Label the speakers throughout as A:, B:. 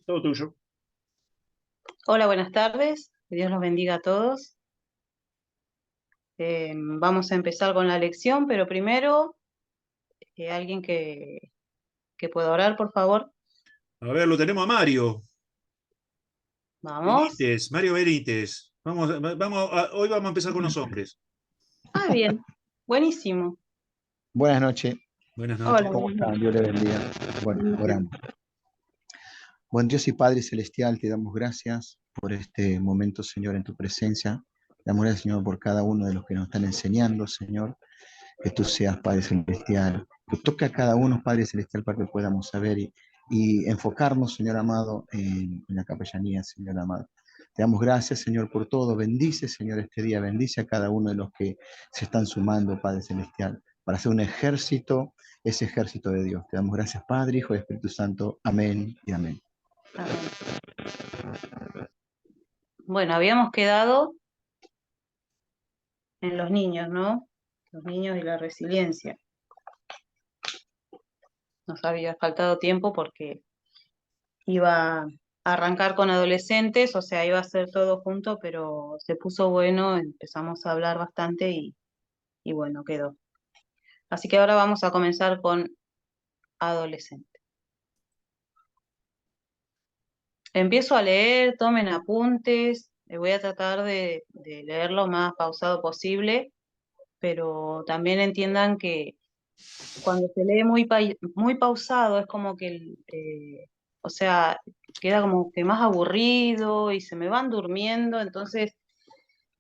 A: Todo tuyo.
B: Hola, buenas tardes. Que Dios los bendiga a todos. Vamos a empezar con la lección, pero primero, alguien que pueda orar, por favor.
A: A ver, lo tenemos a Mario
B: Vamos.
A: Benítez, Mario Benítez. Hoy vamos a empezar con los hombres.
B: Ah, bien. Buenísimo.
C: Buenas noches,
A: Buenas
B: Hola,
A: noches.
C: ¿cómo
B: buenas
C: están?
B: noches.
C: Dios les bendiga. Bueno, oramos. Buen Dios y Padre Celestial, te damos gracias por este momento, Señor, en tu presencia. Te damos gracias, Señor, por cada uno de los que nos están enseñando, Señor. Que tú seas, Padre Celestial. Que toque a cada uno, Padre Celestial, para que podamos saber y enfocarnos, Señor amado, en la capellanía, Señor amado. Te damos gracias, Señor, por todo. Bendice, Señor, este día. Bendice a cada uno de los que se están sumando, Padre Celestial, para hacer un ejército, ese ejército de Dios. Te damos gracias, Padre, Hijo y Espíritu Santo. Amén y amén.
B: Amén. Bueno, habíamos quedado en los niños, ¿no? Los niños y la resiliencia. Nos había faltado tiempo porque iba a arrancar con adolescentes, o sea, iba a ser todo junto, pero se puso bueno, empezamos a hablar bastante y bueno, quedó. Así que ahora vamos a comenzar con adolescente. Empiezo a leer, tomen apuntes, voy a tratar de leer lo más pausado posible, pero también entiendan que cuando se lee muy pausado es como que, o sea, queda como que más aburrido y se me van durmiendo, entonces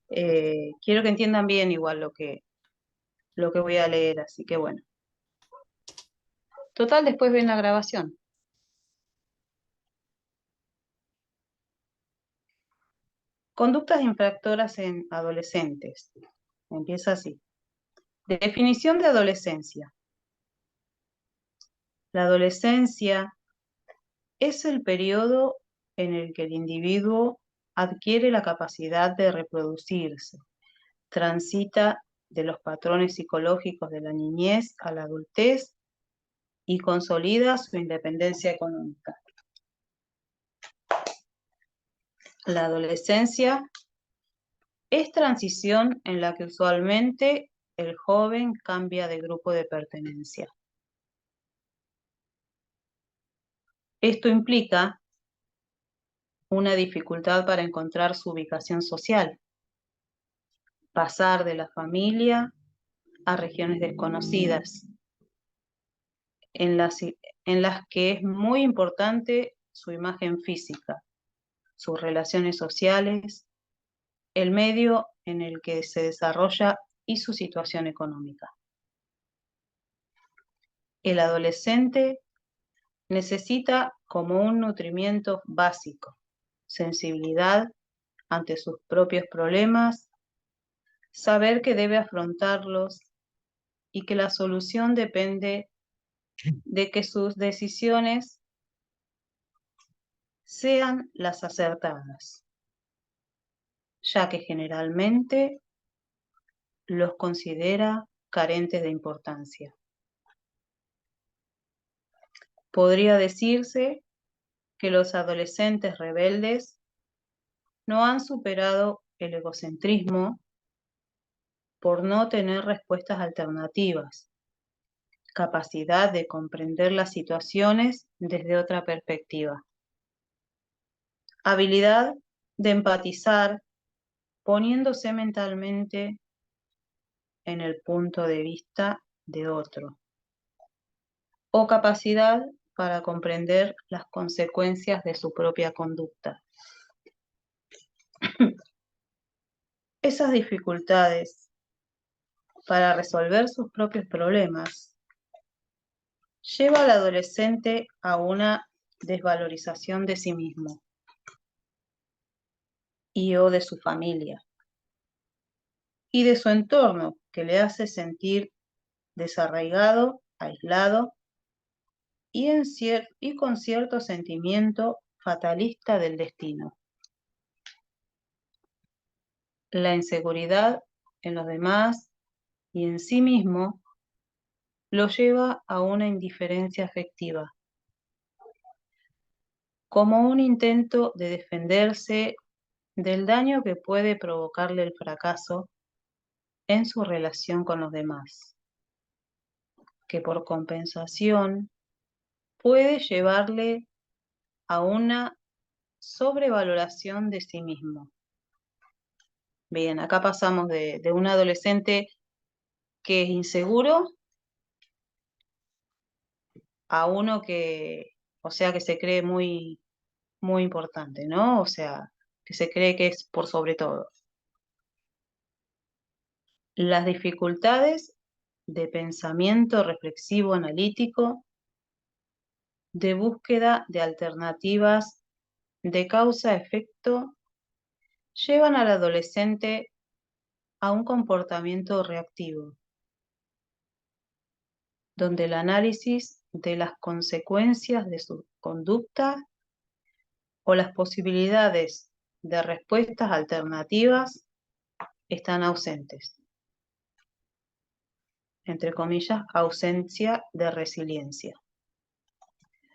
B: quiero que entiendan bien igual lo que voy a leer, así que bueno. Total, después ven la grabación. Conductas infractoras en adolescentes. Empieza así. Definición de adolescencia. La adolescencia es el periodo en el que el individuo adquiere la capacidad de reproducirse, transita de los patrones psicológicos de la niñez a la adultez y consolida su independencia económica. La adolescencia es transición en la que usualmente el joven cambia de grupo de pertenencia. Esto implica una dificultad para encontrar su ubicación social, pasar de la familia a regiones desconocidas, en las que es muy importante su imagen física, sus relaciones sociales, el medio en el que se desarrolla y su situación económica. El adolescente necesita como un nutrimiento básico, sensibilidad ante sus propios problemas, saber que debe afrontarlos y que la solución depende de que sus decisiones sean las acertadas, ya que generalmente los considera carentes de importancia. Podría decirse que los adolescentes rebeldes no han superado el egocentrismo por no tener respuestas alternativas, capacidad de comprender las situaciones desde otra perspectiva, habilidad de empatizar poniéndose mentalmente en el punto de vista de otro, o capacidad para comprender las consecuencias de su propia conducta. Esas dificultades para resolver sus propios problemas lleva al adolescente a una desvalorización de sí mismo y o de su familia y de su entorno, que le hace sentir desarraigado, aislado y con cierto sentimiento fatalista del destino. La inseguridad en los demás y en sí mismo lo lleva a una indiferencia afectiva. como un intento de defenderse del daño que puede provocarle el fracaso en su relación con los demás, que por compensación puede llevarle a una sobrevaloración de sí mismo. Bien, acá pasamos de un adolescente que es inseguro a uno que, o sea, que se cree muy, muy importante, ¿no? O sea, que se cree que es por sobre todo. Las dificultades de pensamiento reflexivo analítico, de búsqueda de alternativas de causa-efecto, llevan al adolescente a un comportamiento reactivo, donde el análisis de las consecuencias de su conducta o las posibilidades de respuestas alternativas están ausentes. Entre comillas, ausencia de resiliencia,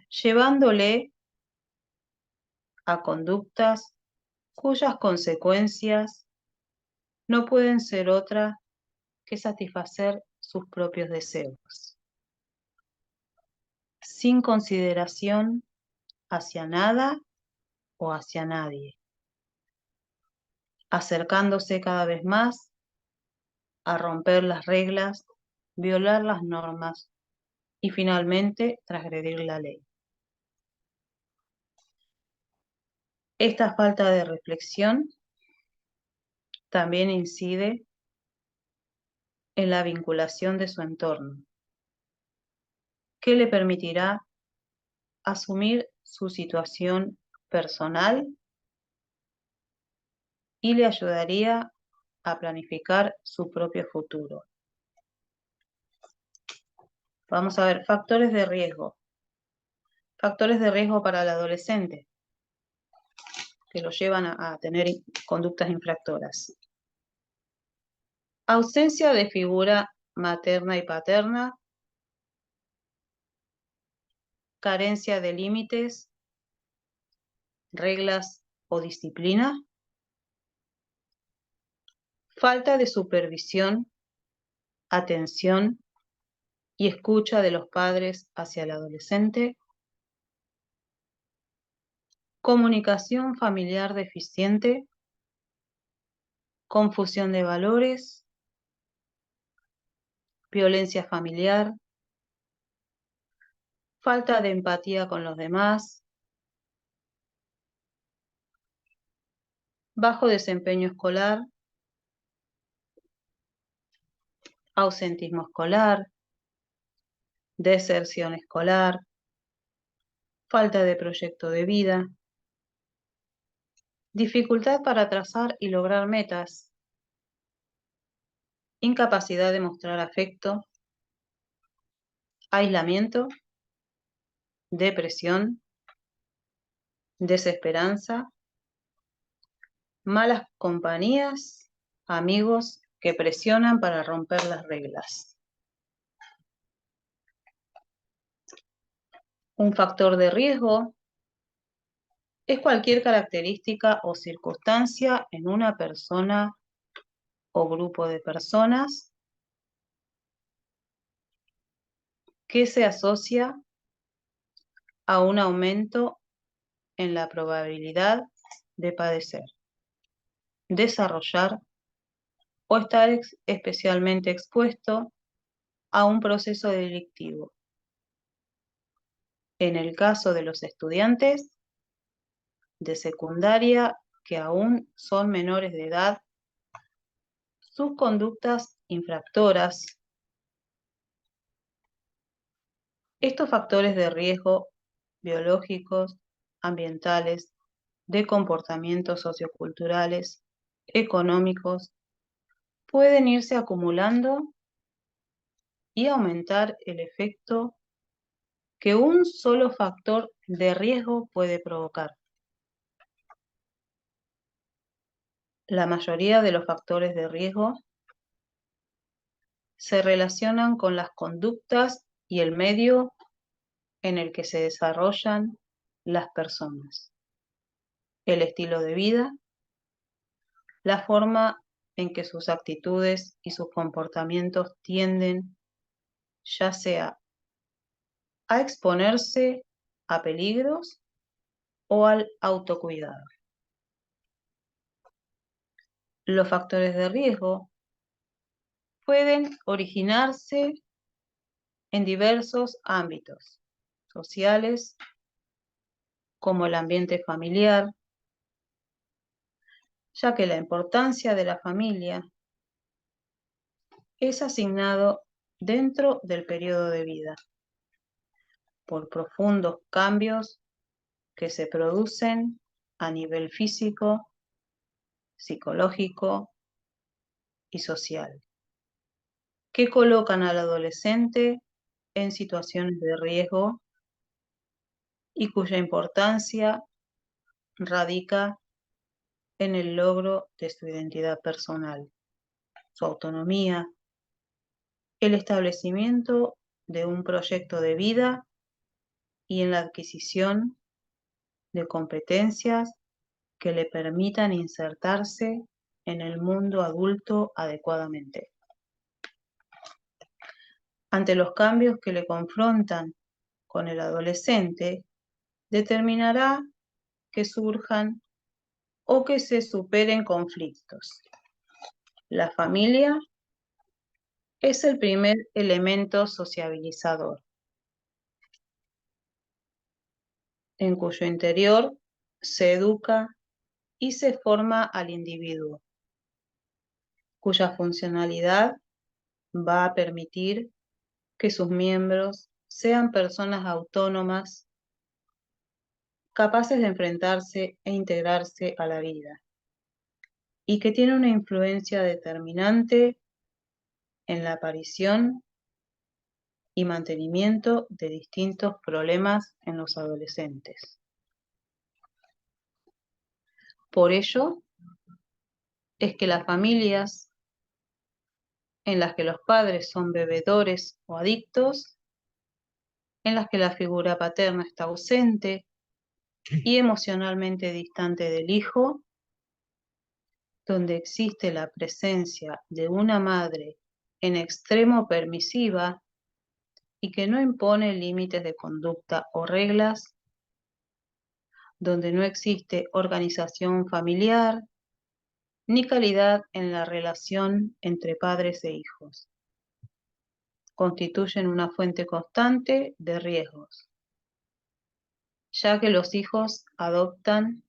B: llevándole a conductas cuyas consecuencias no pueden ser otra que satisfacer sus propios deseos, sin consideración hacia nada o hacia nadie, acercándose cada vez más a romper las reglas, violar las normas y finalmente transgredir la ley. Esta falta de reflexión también incide en la vinculación de su entorno, que le permitirá asumir su situación personal y le ayudaría a planificar su propio futuro. Vamos a ver, factores de riesgo. Factores de riesgo para el adolescente que lo llevan a tener conductas infractoras. Ausencia de figura materna y paterna, carencia de límites, reglas o disciplina, falta de supervisión, atención y escucha de los padres hacia el adolescente, comunicación familiar deficiente, confusión de valores, violencia familiar, falta de empatía con los demás, bajo desempeño escolar, ausentismo escolar, deserción escolar, falta de proyecto de vida, dificultad para trazar y lograr metas, incapacidad de mostrar afecto, aislamiento, depresión, desesperanza, malas compañías, amigos que presionan para romper las reglas. Un factor de riesgo es cualquier característica o circunstancia en una persona o grupo de personas que se asocia a un aumento en la probabilidad de padecer, desarrollar o estar especialmente expuesto a un proceso delictivo. En el caso de los estudiantes de secundaria que aún son menores de edad, sus conductas infractoras. Estos factores de riesgo biológicos, ambientales, de comportamientos socioculturales, económicos, pueden irse acumulando y aumentar el efecto que un solo factor de riesgo puede provocar. La mayoría de los factores de riesgo se relacionan con las conductas y el medio en el que se desarrollan las personas, el estilo de vida, la forma en que sus actitudes y sus comportamientos tienden ya sea a exponerse a peligros o al autocuidado. Los factores de riesgo pueden originarse en diversos ámbitos sociales, como el ambiente familiar, ya que la importancia de la familia es asignado dentro del periodo de vida por profundos cambios que se producen a nivel físico, psicológico y social, que colocan al adolescente en situaciones de riesgo y cuya importancia radica en el logro de su identidad personal, su autonomía, el establecimiento de un proyecto de vida y en la adquisición de competencias que le permitan insertarse en el mundo adulto adecuadamente. Ante los cambios que le confrontan con el adolescente, determinará que surjan o que se superen conflictos. La familia es el primer elemento sociabilizador, en cuyo interior se educa y se forma al individuo, cuya funcionalidad va a permitir que sus miembros sean personas autónomas, capaces de enfrentarse e integrarse a la vida, y que tiene una influencia determinante en la aparición y mantenimiento de distintos problemas en los adolescentes. Por ello, es que las familias en las que los padres son bebedores o adictos, en las que la figura paterna está ausente y emocionalmente distante del hijo, donde existe la presencia de una madre en extremo permisiva y que no impone límites de conducta o reglas, donde no existe organización familiar ni calidad en la relación entre padres e hijos, constituyen una fuente constante de riesgos, ya que los hijos adoptan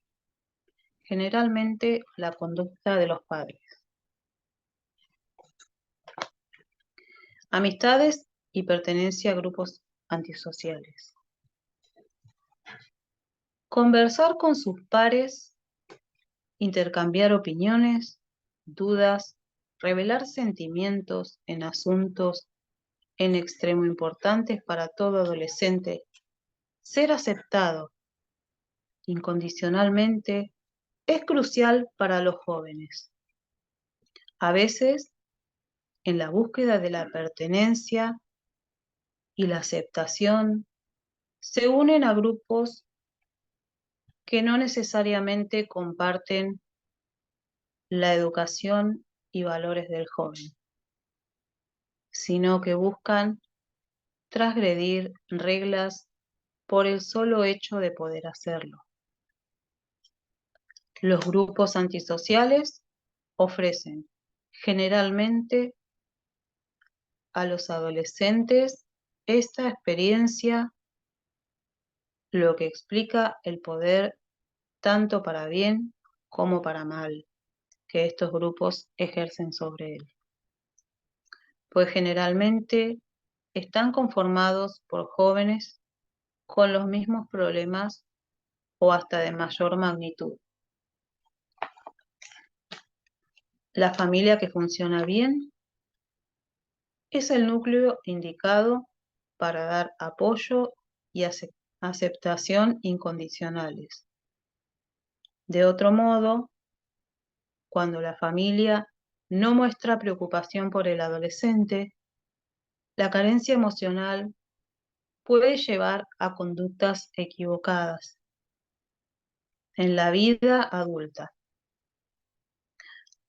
B: generalmente la conducta de los padres. Amistades y pertenencia a grupos antisociales. Conversar con sus pares, intercambiar opiniones, dudas, revelar sentimientos en asuntos en extremo importantes para todo adolescente, ser aceptado incondicionalmente es crucial para los jóvenes. A veces, en la búsqueda de la pertenencia y la aceptación, se unen a grupos que no necesariamente comparten la educación y valores del joven, sino que buscan transgredir reglas por el solo hecho de poder hacerlo. Los grupos antisociales ofrecen generalmente a los adolescentes esta experiencia, lo que explica el poder tanto para bien como para mal que estos grupos ejercen sobre él, pues generalmente están conformados por jóvenes con los mismos problemas o hasta de mayor magnitud. La familia que funciona bien es el núcleo indicado para dar apoyo y aceptación incondicionales. De otro modo, cuando la familia no muestra preocupación por el adolescente, la carencia emocional puede llevar a conductas equivocadas en la vida adulta.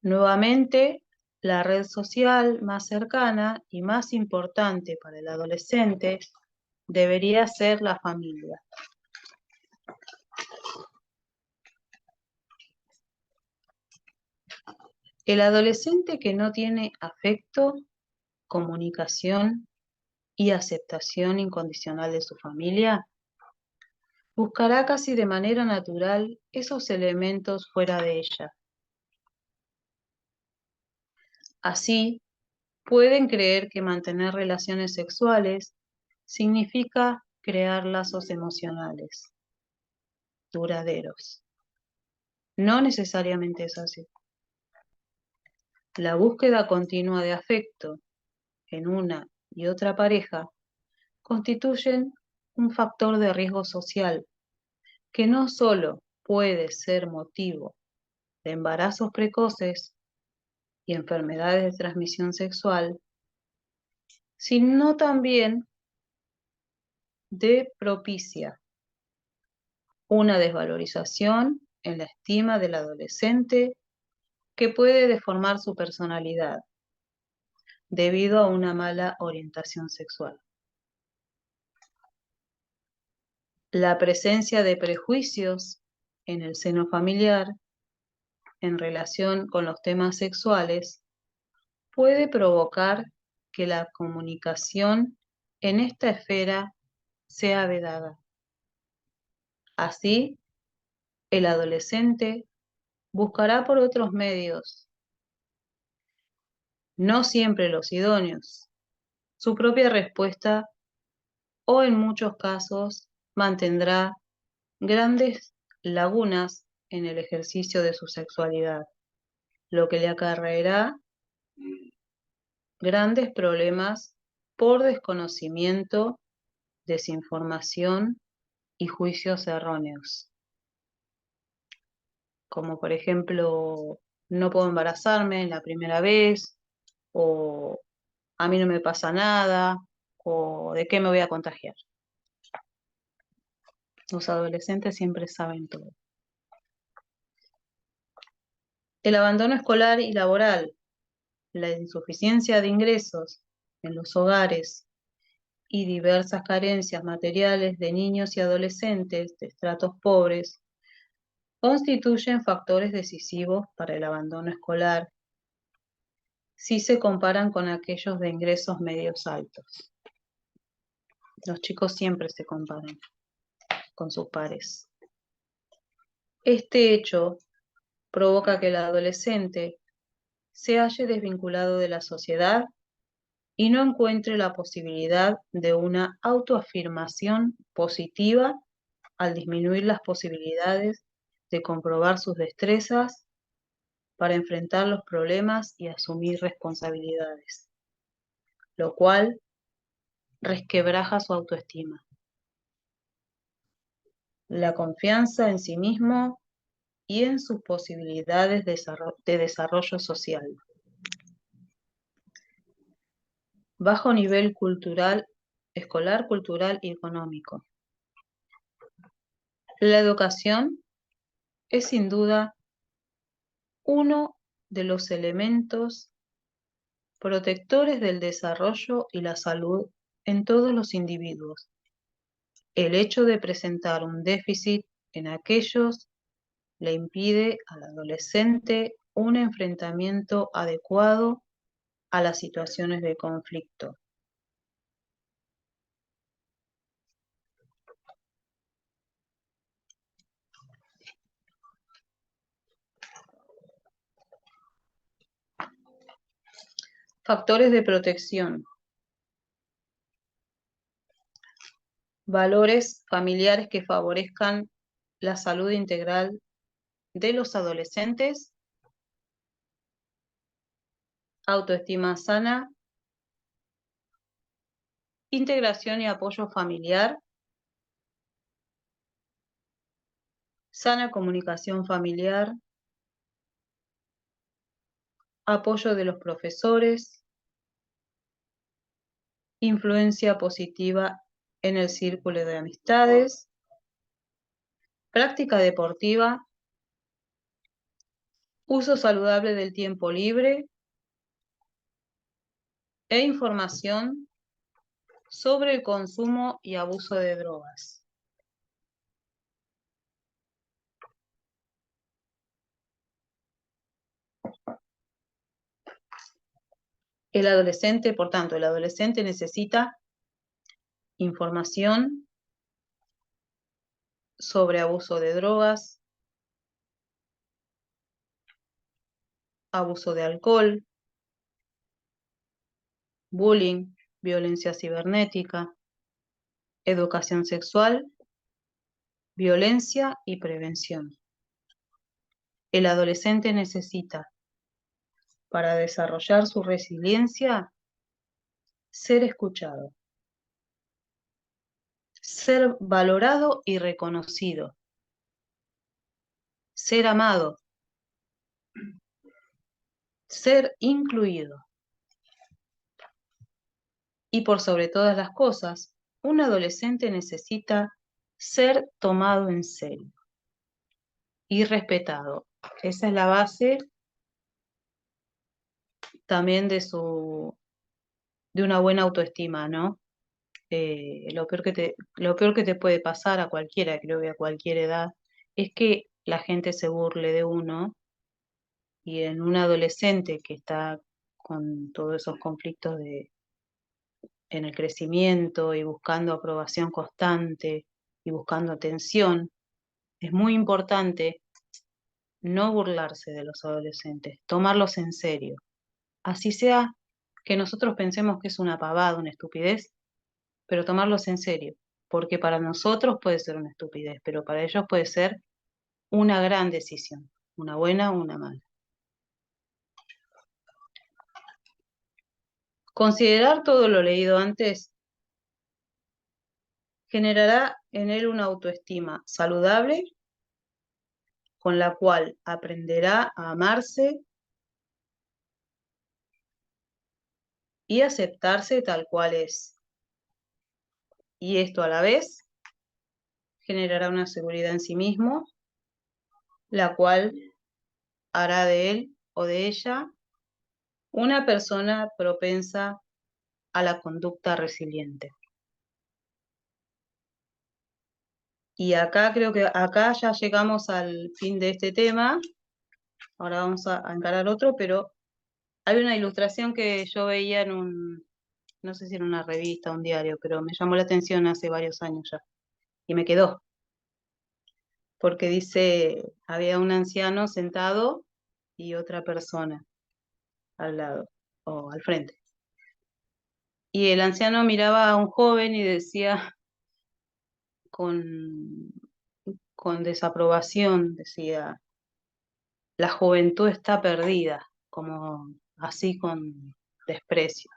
B: Nuevamente, la red social más cercana y más importante para el adolescente debería ser la familia. El adolescente que no tiene afecto, comunicación y aceptación incondicional de su familia, buscará casi de manera natural esos elementos fuera de ella. Así, pueden creer que mantener relaciones sexuales significa crear lazos emocionales duraderos. No necesariamente es así. La búsqueda continua de afecto en una y otra pareja constituyen un factor de riesgo social que no solo puede ser motivo de embarazos precoces y enfermedades de transmisión sexual, sino también de propicia una desvalorización en la estima del adolescente que puede deformar su personalidad debido a una mala orientación sexual. La presencia de prejuicios en el seno familiar en relación con los temas sexuales puede provocar que la comunicación en esta esfera sea vedada. Así, el adolescente buscará por otros medios, no siempre los idóneos, su propia respuesta o en muchos casos mantendrá grandes lagunas en el ejercicio de su sexualidad, lo que le acarreará grandes problemas por desconocimiento, desinformación y juicios erróneos. Como por ejemplo, no puedo embarazarme en la primera vez, o a mí no me pasa nada, o de qué me voy a contagiar. Los adolescentes siempre saben todo. El abandono escolar y laboral, la insuficiencia de ingresos en los hogares y diversas carencias materiales de niños y adolescentes de estratos pobres constituyen factores decisivos para el abandono escolar si se comparan con aquellos de ingresos medios altos. Los chicos siempre se comparan con sus pares. Este hecho provoca que el adolescente se halle desvinculado de la sociedad y no encuentre la posibilidad de una autoafirmación positiva al disminuir las posibilidades de comprobar sus destrezas para enfrentar los problemas y asumir responsabilidades, lo cual resquebraja su autoestima, la confianza en sí mismo y en sus posibilidades de desarrollo social. Bajo nivel cultural, escolar, cultural y económico. La educación es sin duda uno de los elementos protectores del desarrollo y la salud en todos los individuos. El hecho de presentar un déficit en aquellos le impide al adolescente un enfrentamiento adecuado a las situaciones de conflicto. Factores de protección. Valores familiares que favorezcan la salud integral de los adolescentes. Autoestima sana. Integración y apoyo familiar. Sana comunicación familiar. Apoyo de los profesores. Influencia positiva en el círculo de amistades. práctica deportiva, uso saludable del tiempo libre e información sobre el consumo y abuso de drogas. El adolescente, por tanto, el adolescente necesita información sobre abuso de drogas, abuso de alcohol, bullying, violencia cibernética, educación sexual, violencia y prevención. El adolescente necesita, para desarrollar su resiliencia, ser escuchado, ser valorado y reconocido, ser amado, ser incluido. Y por sobre todas las cosas, un adolescente necesita ser tomado en serio y respetado. Esa es la base también de una buena autoestima, ¿no? Lo peor que te puede pasar a cualquiera, creo que a cualquier edad, es que la gente se burle de uno, y en un adolescente que está con todos esos conflictos en el crecimiento y buscando aprobación constante y buscando atención, es muy importante no burlarse de los adolescentes, tomarlos en serio. Así sea que nosotros pensemos que es una pavada, una estupidez, pero tomarlos en serio, porque para nosotros puede ser una estupidez, pero para ellos puede ser una gran decisión, una buena o una mala. Considerar todo lo leído antes generará en él una autoestima saludable, con la cual aprenderá a amarse y aceptarse tal cual es. Y esto a la vez generará una seguridad en sí mismo, la cual hará de él o de ella una persona propensa a la conducta resiliente. Y acá creo que acá ya llegamos al fin de este tema. Ahora vamos a encarar otro, pero hay una ilustración que yo veía no sé si era una revista o un diario, pero me llamó la atención hace varios años ya. Y me quedó. Porque dice, había un anciano sentado y otra persona al lado o al frente. Y el anciano miraba a un joven y decía con, con desaprobación, decía, la juventud está perdida, como así con desprecio.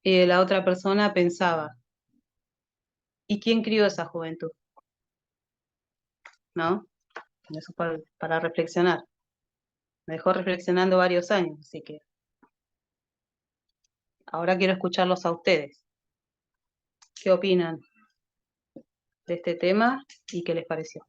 B: Y la otra persona pensaba, ¿y quién crió esa juventud? ¿No? Eso para reflexionar. Me dejó reflexionando varios años, así que ahora quiero escucharlos a ustedes. ¿Qué opinan de este tema y qué les pareció?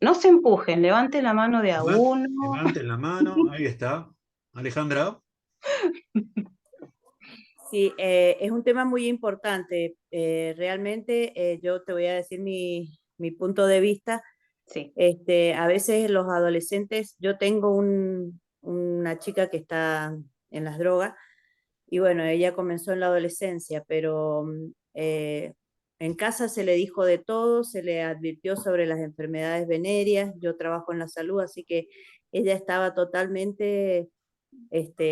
B: No se empujen, levanten la mano de a uno.
A: Levanten la mano, ahí está. Alejandra.
D: Sí, es un tema muy importante. Realmente yo te voy a decir mi punto de vista.
B: Sí.
D: A veces los adolescentes, yo tengo una chica que está en las drogas y bueno, ella comenzó en la adolescencia, pero en casa se le dijo de todo, se le advirtió sobre las enfermedades venéreas. Yo trabajo en la salud, así que ella estaba totalmente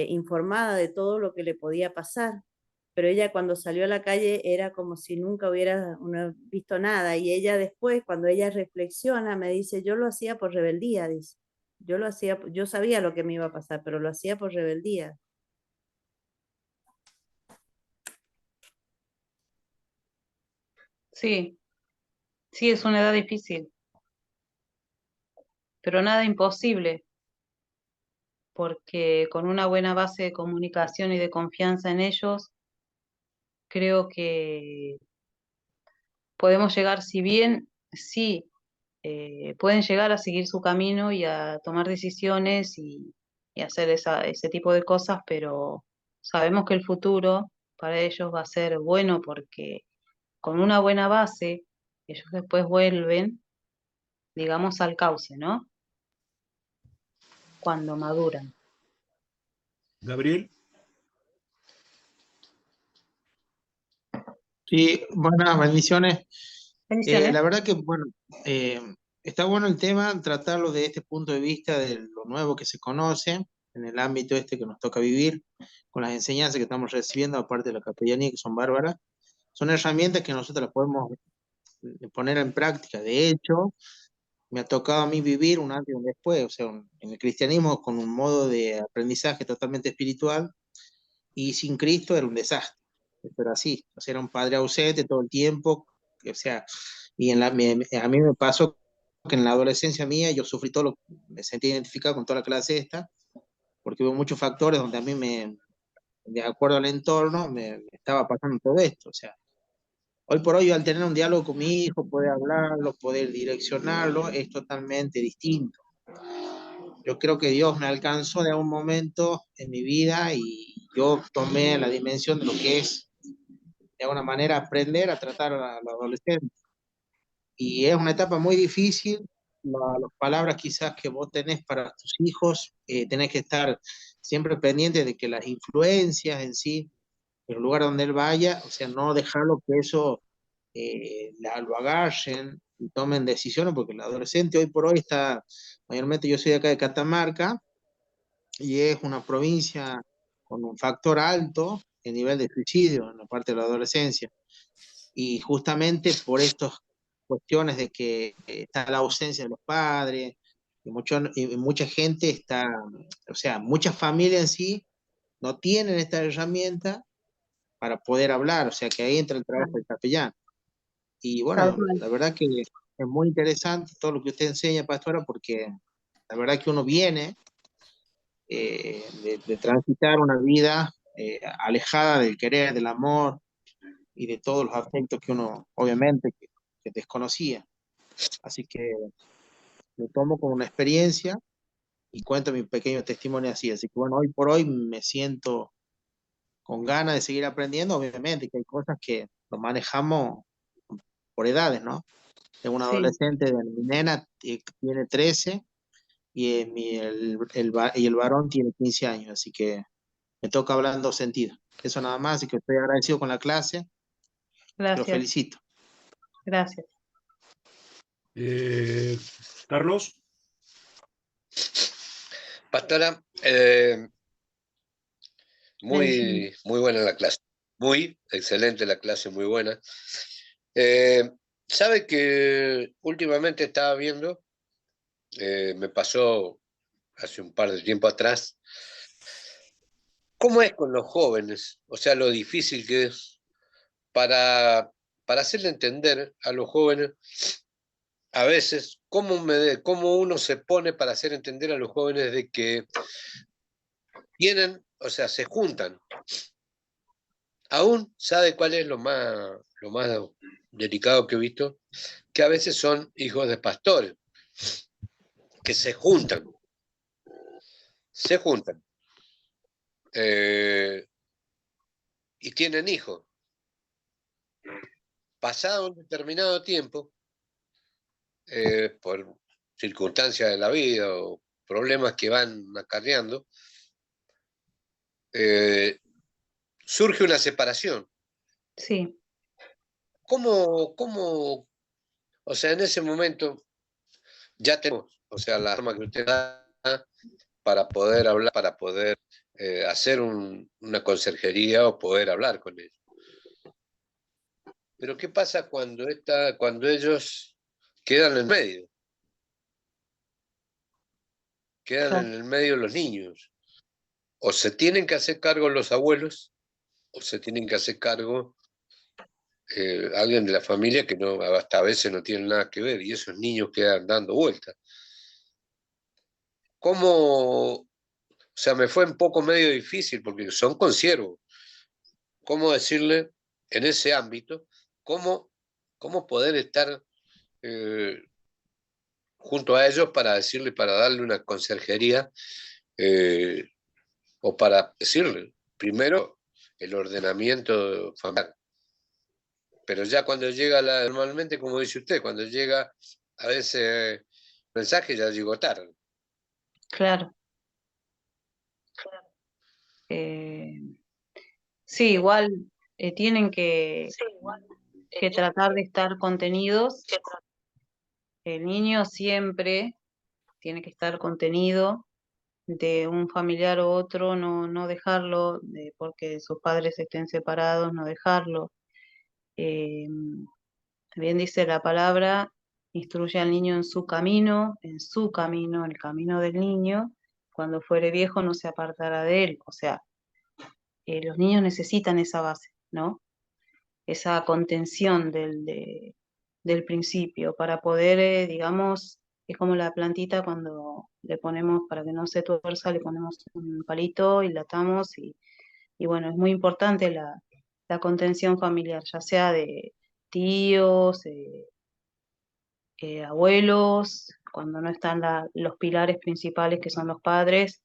D: informada de todo lo que le podía pasar, pero ella cuando salió a la calle era como si nunca hubiera visto nada, y ella después, cuando ella reflexiona, me dice, yo lo hacía por rebeldía, dice, yo sabía lo que me iba a pasar, pero lo hacía por rebeldía.
B: Sí, sí, es una edad difícil, pero nada imposible. porque con una buena base de comunicación y de confianza en ellos, creo que podemos llegar, si bien sí, pueden llegar a seguir su camino y a tomar decisiones y hacer ese tipo de cosas, pero sabemos que el futuro para ellos va a ser bueno porque con una buena base, ellos después vuelven, digamos, al cauce, ¿no? Cuando maduran.
A: Gabriel,
E: Sí, buenas bendiciones.
B: Bendiciones.
E: La verdad que, bueno, eh, está bueno el tema, tratarlo de este punto de vista de lo nuevo que se conoce en el ámbito este que nos toca vivir, con las enseñanzas que estamos recibiendo, aparte de la capellanía, que son bárbaras. Son herramientas que nosotros las podemos poner en práctica. De hecho, me ha tocado a mí vivir un antes y un después, o sea, en el cristianismo con un modo de aprendizaje totalmente espiritual, y sin Cristo era un desastre. Pero así, o sea, era un padre ausente todo el tiempo, o sea, y a mí me pasó que en la adolescencia mía yo sufrí todo me sentí identificado con toda la clase esta, porque hubo muchos factores donde a mí de acuerdo al entorno, me estaba pasando todo esto, o sea, hoy por hoy al tener un diálogo con mi hijo, poder hablarlo, poder direccionarlo, es totalmente distinto. Yo creo que Dios me alcanzó en algún momento en mi vida y yo tomé la dimensión de lo que es, de alguna manera, aprender a tratar a los adolescentes. Y es una etapa muy difícil. Las palabras quizás que vos tenés para tus hijos, tenés que estar siempre pendiente de que las influencias en sí, el lugar donde él vaya, o sea, no dejarlo que eso lo agarren y tomen decisiones, porque el adolescente hoy por hoy está, mayormente yo soy de acá de Catamarca, y es una provincia con un factor alto en nivel de suicidio en la parte de la adolescencia. Y justamente por estas cuestiones de que está la ausencia de los padres, y mucha gente está, o sea, muchas familias en sí no tienen esta herramienta para poder hablar, o sea que ahí entra el trabajo del capellán. Y
B: Tal
E: bueno,
B: cual.
E: la verdad que es muy interesante todo lo que usted enseña, pastora, porque la verdad que uno viene de transitar una vida alejada del querer, del amor y de todos los aspectos que uno, obviamente, que desconocía. Así que lo tomo como una experiencia y cuento mi pequeño testimonio así. Así que bueno, hoy por hoy me siento con ganas de seguir aprendiendo, obviamente, que hay cosas que lo manejamos por edades, ¿no? Tengo una
B: Sí,
E: adolescente, mi nena tiene 13 y, y el varón tiene 15 años, así que me toca hablar en dos sentidos. Eso nada más, y que estoy agradecido con la clase, lo
B: gracias,
E: felicito.
B: gracias.
A: eh, Carlos,
F: Pastora,
B: Bendiciones.
F: muy buena la clase. Muy excelente la clase, muy buena. Eh, ¿Sabe que últimamente estaba viendo, me pasó hace un par de tiempo atrás, cómo es con los jóvenes? O sea, lo difícil que es para hacerle entender a los jóvenes, a veces, cómo uno se pone para hacer entender a los jóvenes de que tienen, o sea, se juntan. Aún sabe cuál es lo más delicado que he visto, que a veces son hijos de pastores, que se juntan eh, y tienen hijos. Pasado un determinado tiempo, por circunstancias de la vida o problemas que van acarreando, eh, surge una separación.
B: Sí,
F: ¿Cómo, o sea, en ese momento ya tenemos, o sea, la arma que usted da para poder hablar, para poder hacer una conserjería o poder hablar con ellos? Pero ¿qué pasa cuando ellos quedan en el medio? Quedan
B: claro,
F: en el medio los niños. O se tienen que hacer cargo los abuelos, o se tienen que hacer cargo alguien de la familia que no, hasta a veces no tiene nada que ver, y esos niños quedan dando vueltas. ¿Cómo, sea, me fue un poco medio difícil porque son consiervos. ¿Cómo decirle en ese ámbito? ¿Cómo poder estar junto a ellos para decirle, para darle una conserjería o para decirle, primero, el ordenamiento familiar? Pero ya cuando llega normalmente, como dice usted, cuando llega a ese mensaje ya llegó tarde.
B: Claro. Sí, igual tienen que tratar de estar contenidos. El niño siempre tiene que estar contenido de un familiar u otro, no dejarlo, porque sus padres estén separados, no dejarlo. Bien dice la palabra, instruye al niño en su camino, en el camino del niño, cuando fuere viejo no se apartará de él. O sea, los niños necesitan esa base, ¿no? Esa contención del principio para poder, digamos, es como la plantita cuando le ponemos, para que no se tuerza, le ponemos un palito y la atamos y bueno, es muy importante la contención familiar, ya sea de tíos, abuelos, cuando no están los pilares principales que son los padres,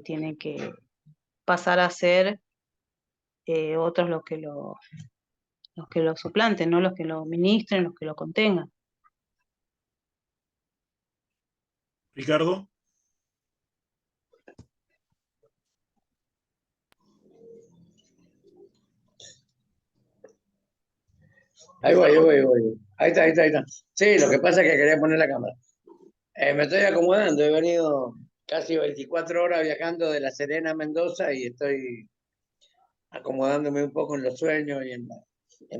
B: tienen que pasar a ser otros los que lo suplanten, no los que lo ministren, los que lo contengan.
A: Ricardo.
G: Ahí voy. Ahí está. Sí, lo que pasa es que quería poner la cámara. Me estoy acomodando, he venido casi 24 horas viajando de La Serena a Mendoza y estoy acomodándome un poco en los sueños y en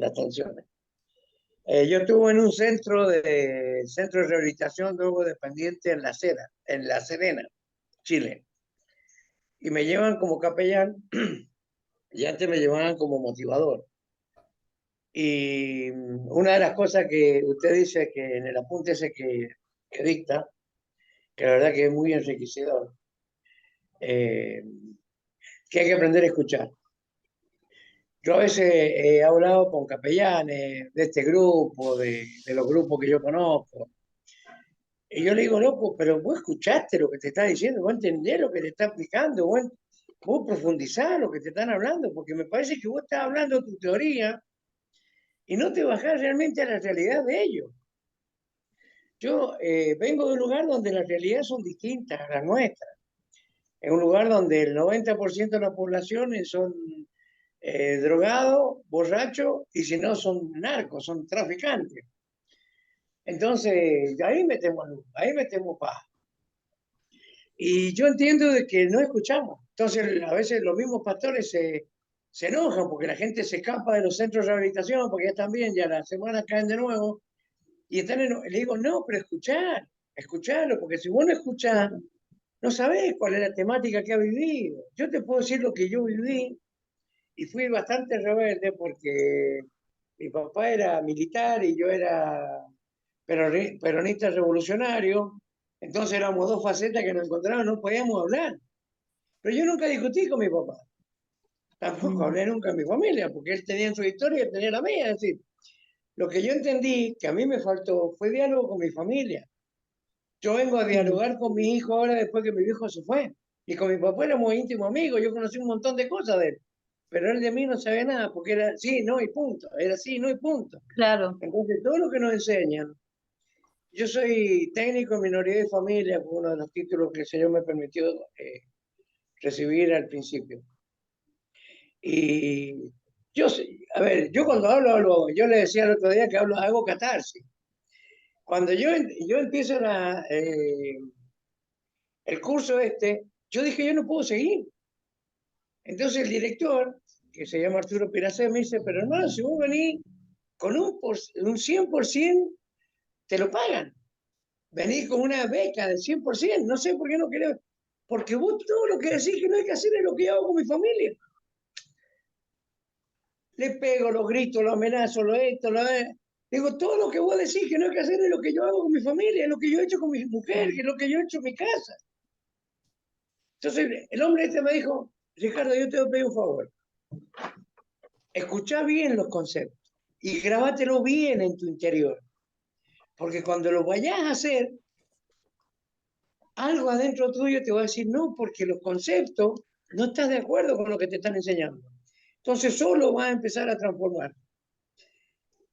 G: las tensiones. Yo estuve en un centro de rehabilitación drogodependiente en La Serena, Chile. Y me llevan como capellán y antes me llevaban como motivador. Y una de las cosas que usted dice que en el apunte ese que dicta, que la verdad que es muy enriquecedor, que hay que aprender a escuchar. Yo a veces he hablado con capellanes de este grupo, de los grupos que yo conozco, y yo le digo, loco, pero vos escuchaste lo que te está diciendo, vos entendés lo que te está explicando, vos profundizás lo que te están hablando, porque me parece que vos estás hablando tu teoría y no te bajás realmente a la realidad de ellos. Yo vengo de un lugar donde las realidades son distintas a las nuestras. Es un lugar donde el 90% de la población son drogados, borrachos, y si no son narcos, son traficantes. Entonces, ahí metemos luz, ahí metemos paz. Y yo entiendo de que no escuchamos. Entonces, a veces los mismos pastores se enojan porque la gente se escapa de los centros de rehabilitación, porque ya están bien, ya la semana caen de nuevo. Y le digo, no, pero escucharlo, porque si vos no escuchás, no sabés cuál es la temática que ha vivido. Yo te puedo decir lo que yo viví y fui bastante rebelde porque mi papá era militar y yo era peronista revolucionario. Entonces éramos dos facetas que nos encontrábamos, no podíamos hablar. Pero yo nunca discutí con mi papá. Tampoco hablé nunca en mi familia, porque él tenía su historia y yo tenía la mía. Es decir, lo que yo entendí que a mí me faltó fue diálogo con mi familia. Yo vengo a dialogar con mi hijo ahora después que mi viejo se fue. Y con mi papá éramos íntimos amigos, yo conocí un montón de cosas de él. Pero él de mí no sabía nada, porque era sí, no y punto. Era sí, no y punto.
B: Claro.
G: Entonces, todo lo que nos enseñan. Yo soy técnico en minoría de familia, fue uno de los títulos que el Señor me permitió recibir al principio. Y yo sé, a ver, yo cuando hablo, yo le decía el otro día que hago catarsis. Cuando yo empiezo el curso yo dije, yo no puedo seguir. Entonces el director, que se llama Arturo Piracé, me dice, pero hermano, si vos venís con un 100%, te lo pagan. Venís con una beca del 100%, no sé por qué no querés. Porque vos todo lo que decís que no hay que hacer es lo que yo hago con mi familia. Le pego, lo grito, lo amenazo, digo, todo lo que vos decís que no hay que hacer es lo que yo hago con mi familia, es lo que yo he hecho con mi mujer, es lo que yo he hecho en mi casa. Entonces el hombre este me dijo, Ricardo, yo te voy a pedir un favor. Escuchá bien los conceptos y grabátelo bien en tu interior. Porque cuando lo vayas a hacer, algo adentro tuyo te va a decir, no, porque los conceptos no estás de acuerdo con lo que te están enseñando. Entonces solo vas a empezar a transformar.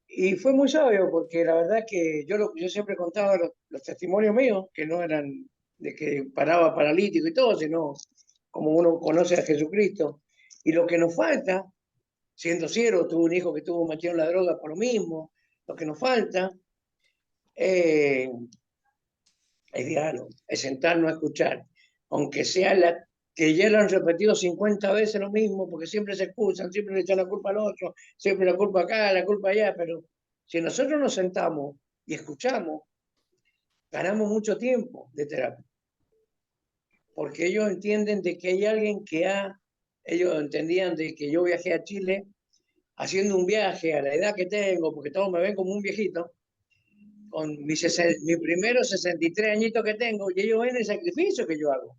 G: Y fue muy sabio, porque la verdad que yo siempre contaba los testimonios míos, que no eran de que paraba paralítico y todo, sino como uno conoce a Jesucristo. Y lo que nos falta, siendo ciego, tuve un hijo que estuvo metido en la droga por lo mismo, lo que nos falta es diálogo, es sentarnos a escuchar, aunque sea que ya lo han repetido 50 veces lo mismo, porque siempre se excusan, siempre le echan la culpa al otro, siempre la culpa acá, la culpa allá, pero si nosotros nos sentamos y escuchamos, ganamos mucho tiempo de terapia, porque ellos entienden de que hay alguien ellos entendían de que yo viajé a Chile haciendo un viaje a la edad que tengo, porque todos me ven como un viejito, con mis primeros 63 añitos que tengo, y ellos ven el sacrificio que yo hago.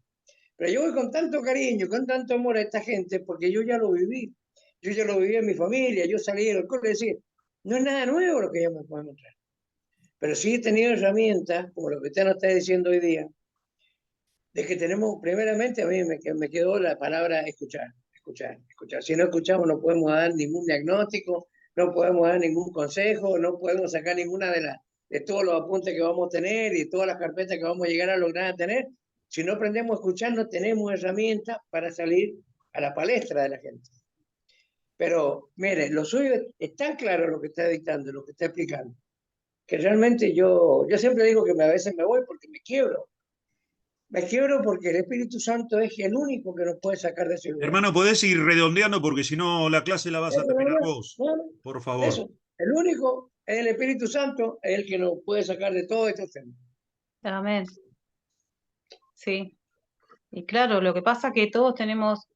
G: Pero yo voy con tanto cariño, con tanto amor a esta gente, porque yo ya lo viví. Yo ya lo viví en mi familia, yo salí del cole, es decir, no es nada nuevo lo que ellos me pueden mostrar. Pero sí he tenido herramientas, como lo que usted nos está diciendo hoy día, de que tenemos, primeramente, a mí me quedó la palabra escuchar, escuchar, escuchar. Si no escuchamos, no podemos dar ningún diagnóstico, no podemos dar ningún consejo, no podemos sacar ninguna de todos los apuntes que vamos a tener y todas las carpetas que vamos a llegar a lograr tener. Si no aprendemos a escuchar, no tenemos herramientas para salir a la palestra de la gente. Pero, mire, lo suyo es tan claro lo que está dictando, lo que está explicando, que realmente yo siempre digo que a veces me voy porque me quiebro. Me quiebro porque el Espíritu Santo es el único que nos puede sacar de ese lugar.
A: Hermano, podés ir redondeando porque si no la clase la vas a terminar vos. Por favor.
G: Eso, el único es el Espíritu Santo, es el que nos puede sacar de todo este tema.
B: Amén. Sí. Y claro, lo que pasa es que todos tenemos,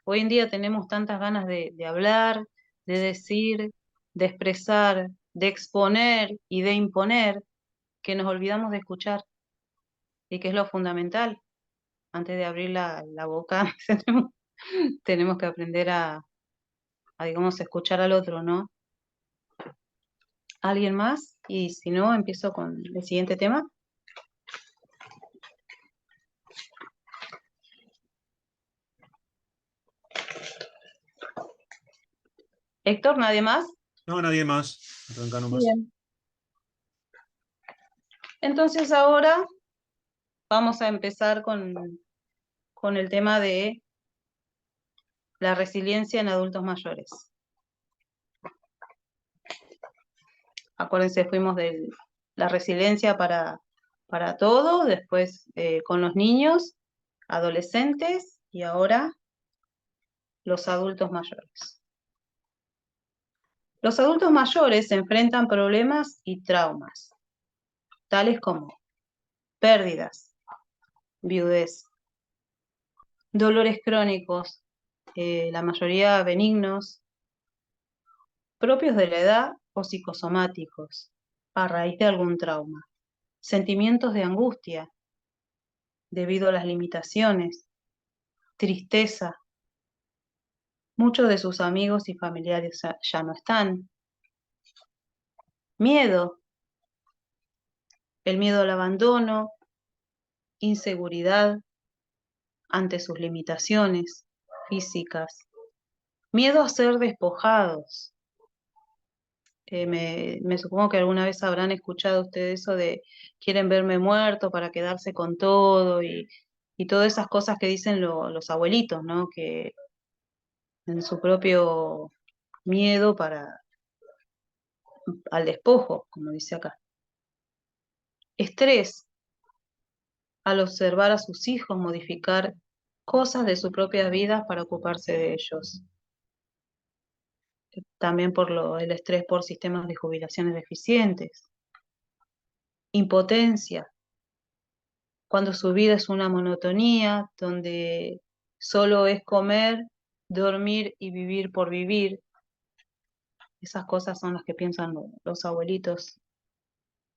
B: hoy en día tenemos tantas ganas de hablar, de decir, de expresar, de exponer y de imponer, que nos olvidamos de escuchar, y que es lo fundamental. Antes de abrir la boca, tenemos que aprender digamos, escuchar al otro, ¿no? ¿Alguien más? Y si no, empiezo con el siguiente tema. Héctor, ¿nadie más?
A: No, nadie más. Arranca nomás.
B: Bien. Entonces ahora vamos a empezar con el tema de la resiliencia en adultos mayores. Acuérdense, fuimos de la resiliencia para todos, después con los niños, adolescentes y ahora los adultos mayores. Los adultos mayores se enfrentan problemas y traumas, tales como pérdidas, viudez, dolores crónicos, la mayoría benignos, propios de la edad o psicosomáticos, a raíz de algún trauma, sentimientos de angustia debido a las limitaciones, tristeza, muchos de sus amigos y familiares ya no están, miedo, el miedo al abandono, inseguridad ante sus limitaciones físicas, miedo a ser despojados. Me supongo que alguna vez habrán escuchado ustedes eso de quieren verme muerto para quedarse con todo y todas esas cosas que dicen los abuelitos, ¿no? Que en su propio miedo al despojo, como dice acá. Estrés al observar a sus hijos modificar cosas de sus propias vidas para ocuparse de ellos. También por el estrés por sistemas de jubilaciones deficientes. Impotencia, cuando su vida es una monotonía, donde solo es comer, dormir y vivir por vivir. Esas cosas son las que piensan los abuelitos,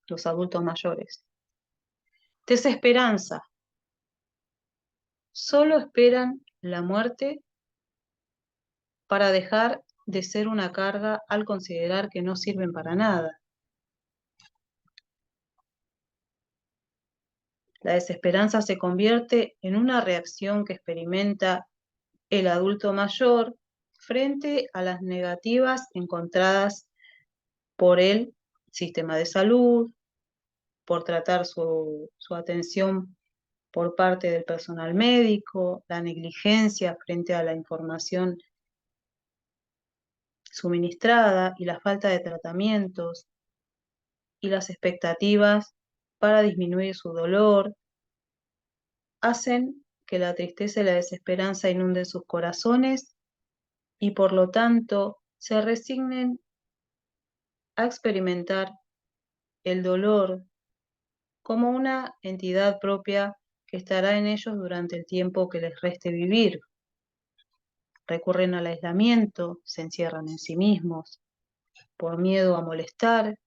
B: los adultos mayores. Desesperanza, solo esperan la muerte para dejar de ser una carga al considerar que no sirven para nada. La desesperanza se convierte en una reacción que experimenta el adulto mayor frente a las negativas encontradas por el sistema de salud, por tratar su atención por parte del personal médico, la negligencia frente a la información suministrada y la falta de tratamientos y las expectativas para disminuir su dolor, hacen que la tristeza y la desesperanza inunden sus corazones y por lo tanto se resignen a experimentar el dolor como una entidad propia que estará en ellos durante el tiempo que les reste vivir. Recurren al aislamiento, se encierran en sí mismos, por miedo a molestar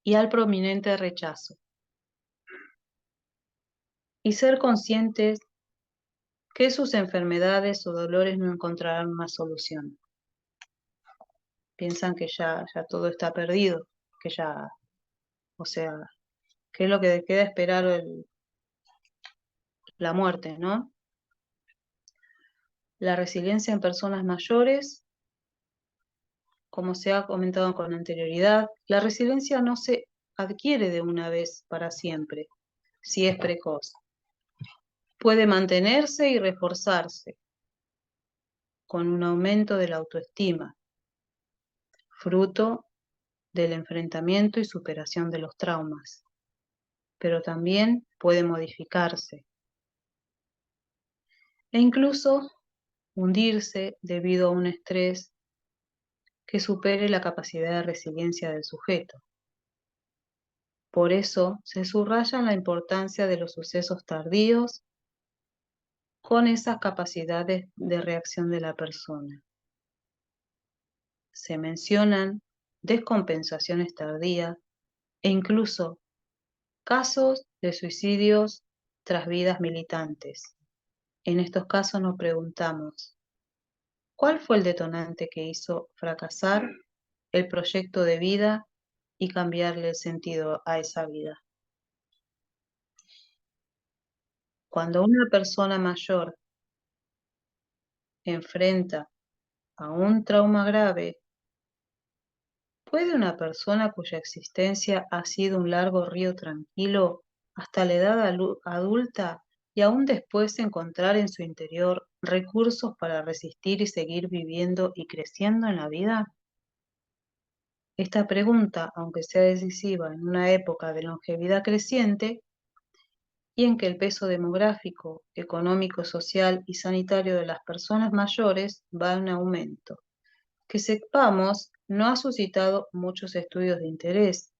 B: y al prominente rechazo. Y ser conscientes que sus enfermedades o dolores no encontrarán una solución. Piensan que ya todo está perdido, que ya, o sea, que es lo que queda esperar la muerte, ¿no? La resiliencia en personas mayores, como se ha comentado con anterioridad, la resiliencia no se adquiere de una vez para siempre, si es precoz. Puede mantenerse y reforzarse con un aumento de la autoestima, fruto del enfrentamiento y superación de los traumas, pero también puede modificarse e incluso hundirse debido a un estrés que supere la capacidad de resiliencia del sujeto. Por eso se subraya la importancia de los sucesos tardíos con esas capacidades de reacción de la persona. Se mencionan descompensaciones tardías e incluso casos de suicidios tras vidas militantes. En estos casos nos preguntamos, ¿cuál fue el detonante que hizo fracasar el proyecto de vida y cambiarle el sentido a esa vida? Cuando una persona mayor enfrenta a un trauma grave, ¿puede una persona cuya existencia ha sido un largo río tranquilo hasta la edad adulta y aún después encontrar en su interior recursos para resistir y seguir viviendo y creciendo en la vida? Esta pregunta, aunque sea decisiva en una época de longevidad creciente y en que el peso demográfico, económico, social y sanitario de las personas mayores va en aumento, que sepamos, no ha suscitado muchos estudios de interés,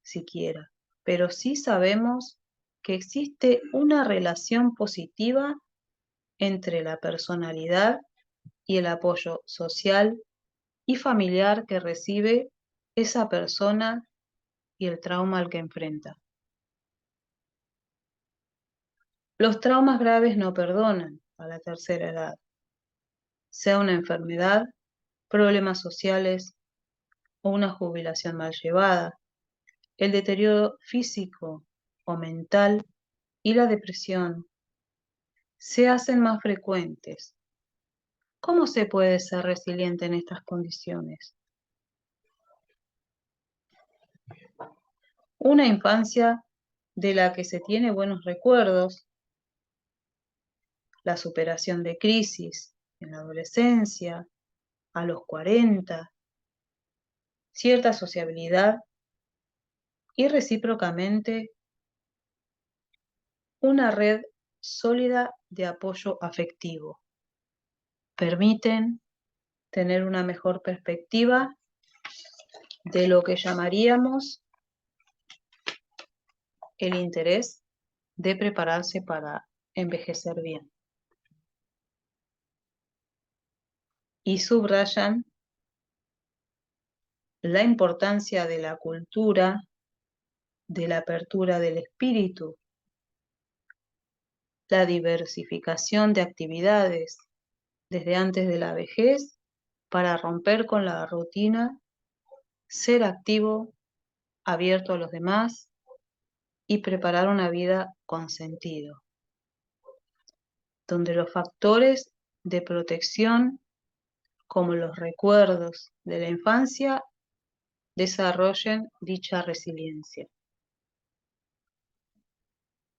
B: siquiera, pero sí sabemos que existe una relación positiva entre la personalidad y el apoyo social y familiar que recibe esa persona y el trauma al que enfrenta. Los traumas graves no perdonan a la tercera edad, sea una enfermedad, problemas sociales o una jubilación mal llevada. El deterioro físico o mental y la depresión se hacen más frecuentes. ¿Cómo se puede ser resiliente en estas condiciones? Una infancia de la que se tiene buenos recuerdos, la superación de crisis en la adolescencia, a los 40, cierta sociabilidad y recíprocamente una red sólida de apoyo afectivo. Permiten tener una mejor perspectiva de lo que llamaríamos el interés de prepararse para envejecer bien. Y subrayan la importancia de la cultura, de la apertura del espíritu, la diversificación de actividades desde antes de la vejez para romper con la rutina, ser activo, abierto a los demás y preparar una vida con sentido, donde los factores de protección, como los recuerdos de la infancia, desarrollen dicha resiliencia.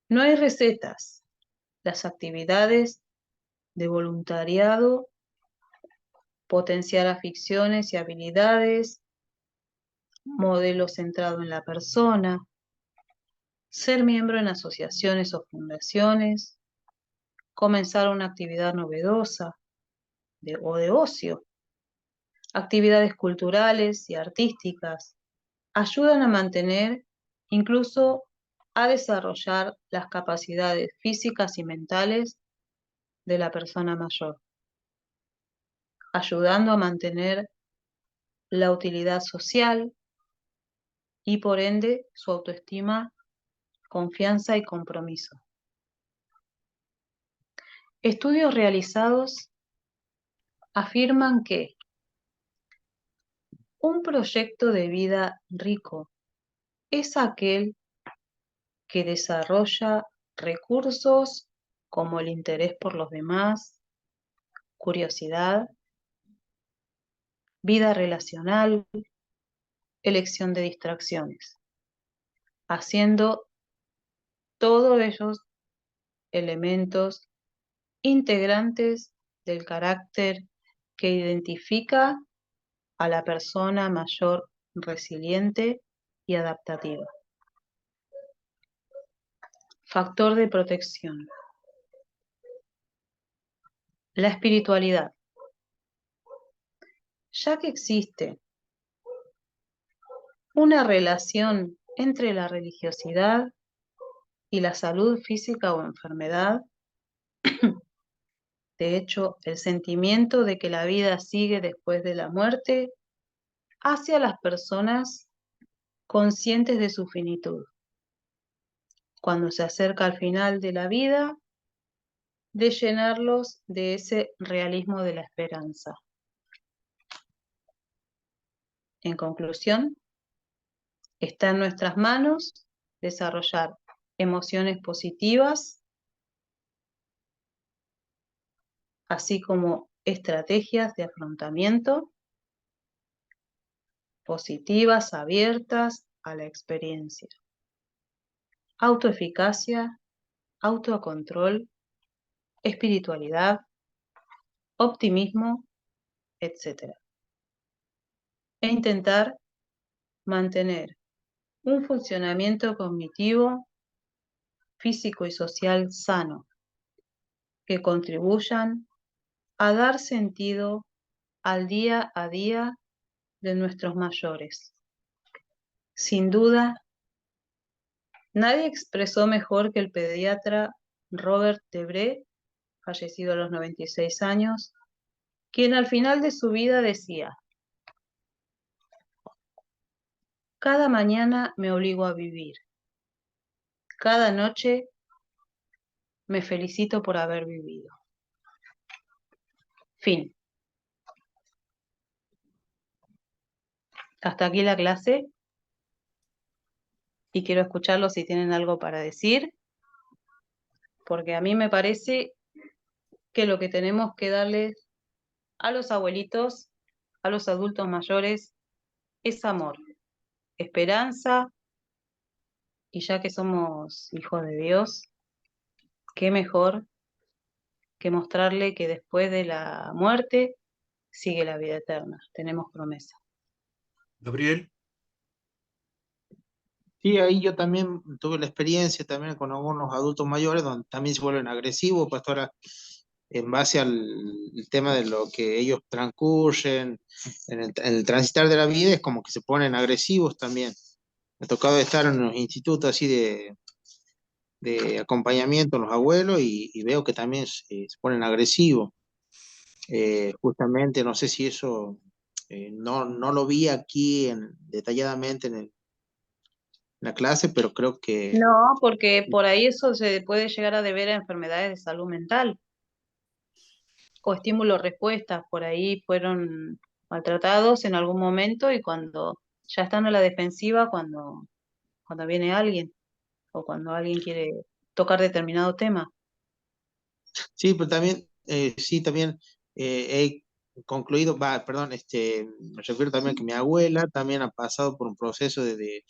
B: No hay recetas. Las actividades de voluntariado, potenciar aficiones y habilidades, modelo centrado en la persona, ser miembro en asociaciones o fundaciones, comenzar una actividad novedosa o de ocio, actividades culturales y artísticas, ayudan a mantener, incluso a desarrollar las capacidades físicas y mentales de la persona mayor, ayudando a mantener la utilidad social y por ende su autoestima, confianza y compromiso. Estudios realizados afirman que un proyecto de vida rico es aquel que desarrolla recursos como el interés por los demás, curiosidad, vida relacional, elección de distracciones, haciendo todos ellos elementos integrantes del carácter que identifica a la persona mayor resiliente y adaptativa. Factor de protección. La espiritualidad. Ya que existe una relación entre la religiosidad y la salud física o enfermedad, de hecho, el sentimiento de que la vida sigue después de la muerte hace a las personas conscientes de su finitud. Cuando se acerca al final de la vida, de llenarlos de ese realismo de la esperanza. En conclusión, está en nuestras manos desarrollar emociones positivas, así como estrategias de afrontamiento positivas, abiertas a la experiencia. Autoeficacia, autocontrol, espiritualidad, optimismo, etc. E intentar mantener un funcionamiento cognitivo, físico y social sano, que contribuyan a dar sentido al día a día de nuestros mayores. Sin duda, nadie expresó mejor que el pediatra Robert Debré, fallecido a los 96 años, quien al final de su vida decía: cada mañana me obligo a vivir, cada noche me felicito por haber vivido. Fin. Hasta aquí la clase y quiero escucharlos si tienen algo para decir, porque a mí me parece que lo que tenemos que darles a los abuelitos, a los adultos mayores, es amor, esperanza, y ya que somos hijos de Dios, qué mejor que mostrarle que después de la muerte sigue la vida eterna. Tenemos promesa.
A: Gabriel.
E: Sí, ahí yo también tuve la experiencia también con algunos adultos mayores donde también se vuelven agresivos, pastora, en base al el tema de lo que ellos transcurren, en el transitar de la vida, es como que se ponen agresivos también. Me ha tocado estar en los institutos así de acompañamiento a los abuelos y veo que también se ponen agresivos. Justamente, no sé si eso no lo vi aquí detalladamente la clase, pero creo que
B: No, porque por ahí eso se puede llegar a deber a enfermedades de salud mental o estímulo-respuestas, por ahí fueron maltratados en algún momento y cuando ya están a la defensiva, cuando viene alguien o cuando alguien quiere tocar determinado tema.
E: sí, pero también, sí, también he concluido, perdón, me refiero también que mi abuela también ha pasado por un proceso de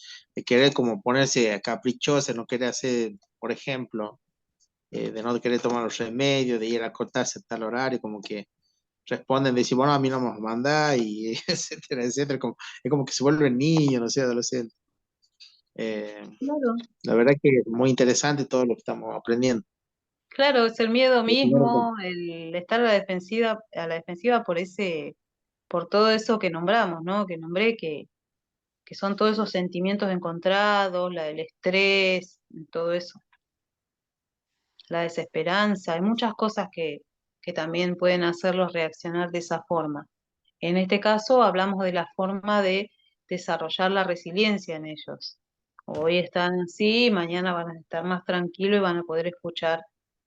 E: querer como ponerse caprichosa, no querer hacer, por ejemplo, de no querer tomar los remedios, de ir a cortarse a tal horario, como que responden, de decir, bueno, a mí no me vamos a mandar, y etcétera, etcétera, es como que se vuelven niños, no sé, adolescentes. Eh,
B: Claro.
E: la verdad que es muy interesante todo lo que estamos aprendiendo.
B: Claro, es el miedo
E: Y primero,
B: mismo, el estar a la defensiva por todo eso que nombramos, ¿no? Que nombré, que son todos esos sentimientos encontrados, el estrés, todo eso, la desesperanza, hay muchas cosas que también pueden hacerlos reaccionar de esa forma. En este caso hablamos de la forma de desarrollar la resiliencia en ellos. Hoy están así, mañana van a estar más tranquilos y van a poder escuchar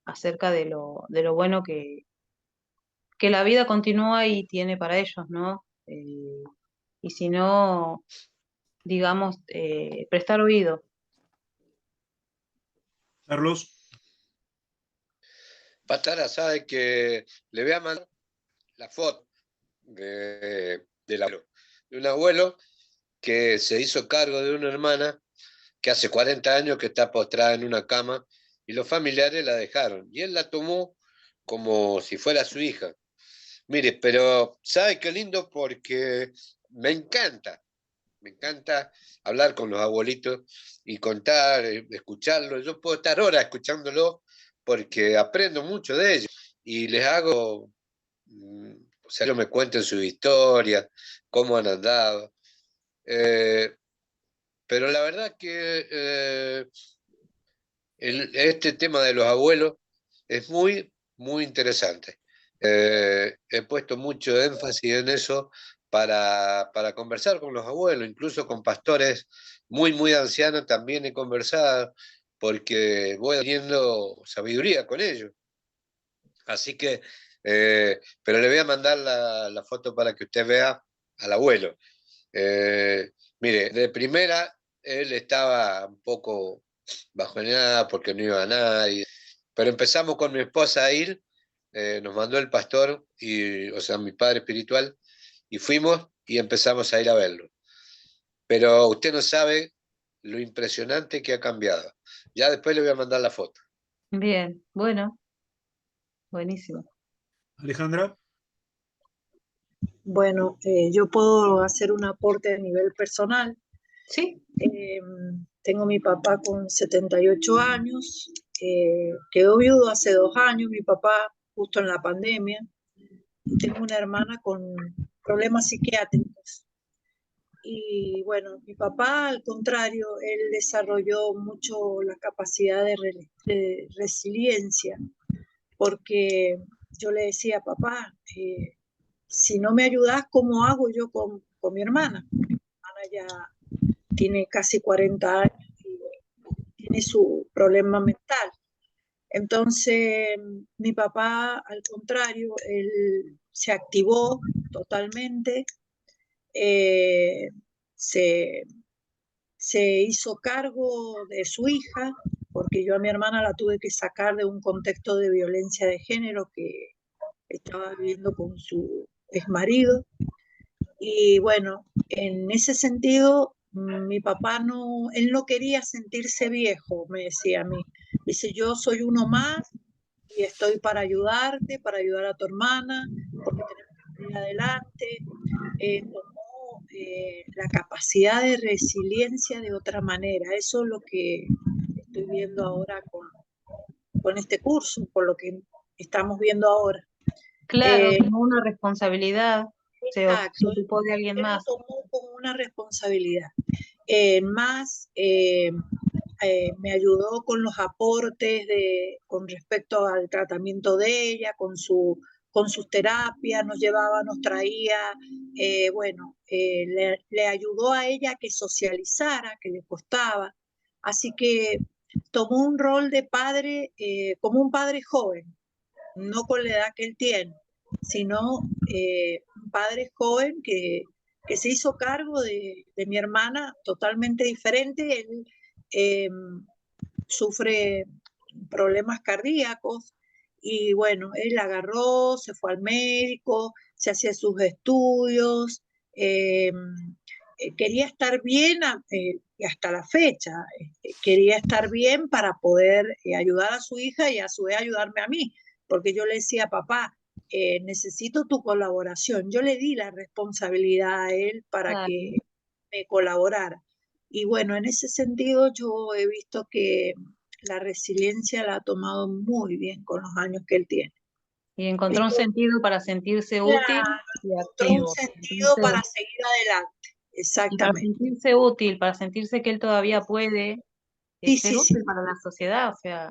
B: acerca de lo bueno que la vida continúa y tiene para ellos, ¿no? Y si no, digamos, prestar oído.
A: Carlos,
F: Patara sabe que le voy a mandar la foto de un abuelo que se hizo cargo de una hermana que hace 40 años que está postrada en una cama y los familiares la dejaron. Y él la tomó como si fuera su hija. Mire, pero ¿sabe qué lindo? Porque me encanta hablar con los abuelitos y contar, escucharlos. Yo puedo estar horas escuchándolo porque aprendo mucho de ellos y les hago, o sea, ellos me cuenten su historia, cómo han andado. Eh, pero la verdad que este tema de los abuelos es muy, muy interesante. He puesto mucho énfasis en eso para conversar con los abuelos, incluso con pastores muy, muy ancianos también he conversado, porque voy adquiriendo sabiduría con ellos. Así que, pero le voy a mandar la foto para que usted vea al abuelo. Eh, Mire, de primera, él estaba un poco bajoneado porque no iba a nadie, pero empezamos con mi esposa a ir, nos mandó el pastor, o sea, mi padre espiritual, y fuimos y empezamos a ir a verlo. Pero usted no sabe lo impresionante que ha cambiado. Ya después le voy a mandar la foto.
B: Bien, bueno, buenísimo.
A: Alejandra,
H: Bueno, yo puedo hacer un aporte a nivel personal.
B: Sí,
H: Tengo mi papá con 78 años, quedó viudo hace 2 años, mi papá justo en la pandemia, y tengo una hermana con problemas psiquiátricos. Y bueno, mi papá, al contrario, él desarrolló mucho la capacidad de resiliencia, porque yo le decía, papá, si no me ayudas, ¿cómo hago yo con mi hermana? Mi hermana ya tiene casi 40 años y tiene su problema mental. Entonces, mi papá, al contrario, él se activó totalmente, eh, se, se hizo cargo de su hija, porque yo a mi hermana la tuve que sacar de un contexto de violencia de género que estaba viviendo con su exmarido. Y bueno, en ese sentido, mi papá no, él no quería sentirse viejo, me decía a mí. Dice, yo soy uno más y estoy para ayudarte, para ayudar a tu hermana, porque tenemos que salir adelante. Tomó la capacidad de resiliencia de otra manera. Eso es lo que estoy viendo ahora con este curso, por lo que estamos viendo ahora.
B: claro, como una responsabilidad, se
H: Exacto,
B: ocupó de alguien
H: él lo
B: más.
H: tomó como una responsabilidad. Más me ayudó con los aportes con respecto al tratamiento de ella, con sus terapias, nos llevaba, nos traía, bueno, le ayudó a ella a que socializara, que le costaba. Así que tomó un rol de padre, como un padre joven, no con la edad que él tiene, sino un padre joven que se hizo cargo de mi hermana totalmente diferente. Él sufre problemas cardíacos y bueno, él agarró, se fue al médico, se hacía sus estudios, quería estar bien y hasta la fecha, quería estar bien para poder ayudar a su hija y a su vez ayudarme a mí, porque yo le decía, papá, necesito tu colaboración. Yo le di la responsabilidad a él para
B: Claro.
H: que me colaborara. Y bueno, en ese sentido yo he visto que la resiliencia la ha tomado muy bien con los años que él tiene.
B: Y encontró un
H: Dijo,
B: sentido para sentirse
H: claro,
B: útil y
H: encontró un
B: activo.
H: sentido
B: Entonces,
H: para seguir adelante.
B: y para
H: Exactamente.
B: sentirse útil, para sentirse que él todavía puede
H: Sí,
B: ser
H: sí, sí,
B: útil para la sociedad, o sea,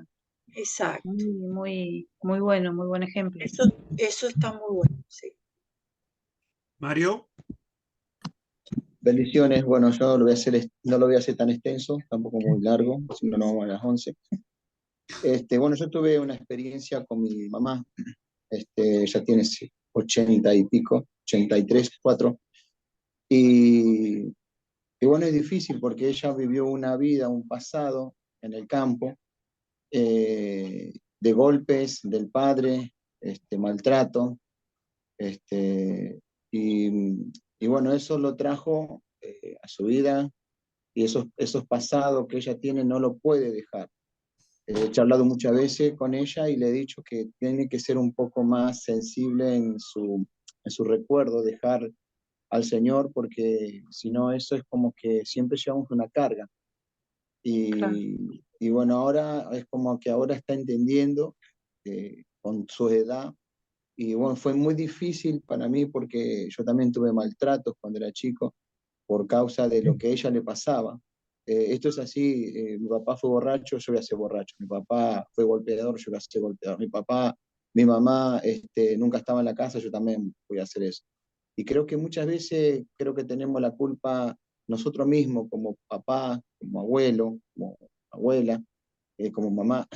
H: exacto.
B: muy bueno, muy buen ejemplo.
H: Eso está muy bueno, sí.
A: Mario,
C: Bendiciones. Bueno, yo lo voy a hacer, no lo voy a hacer tan extenso, tampoco muy largo, si no nos vamos a las 11. Bueno, yo tuve una experiencia con mi mamá. Ya tiene 80 y pico, 83, 4. Y bueno, es difícil porque ella vivió una vida, un pasado en el campo, de golpes del padre, maltrato, y, y bueno, eso lo trajo a su vida, y esos pasados que ella tiene no lo puede dejar. He hablado muchas veces con ella y le he dicho que tiene que ser un poco más sensible en su recuerdo, dejar al Señor, porque si no, eso es como que siempre llevamos una carga.
B: Claro.
C: Y bueno, ahora es como que ahora está entendiendo con su edad. Y bueno, fue muy difícil para mí porque yo también tuve maltratos cuando era chico por causa de lo que a ella le pasaba. Esto es así, mi papá fue borracho, yo voy a ser borracho. Mi papá fue golpeador, yo voy a ser golpeador. Mi mamá nunca estaba en la casa, yo también voy a hacer eso. Y creo que muchas veces creo que tenemos la culpa nosotros mismos, como papá, como abuelo, como abuela, como mamá,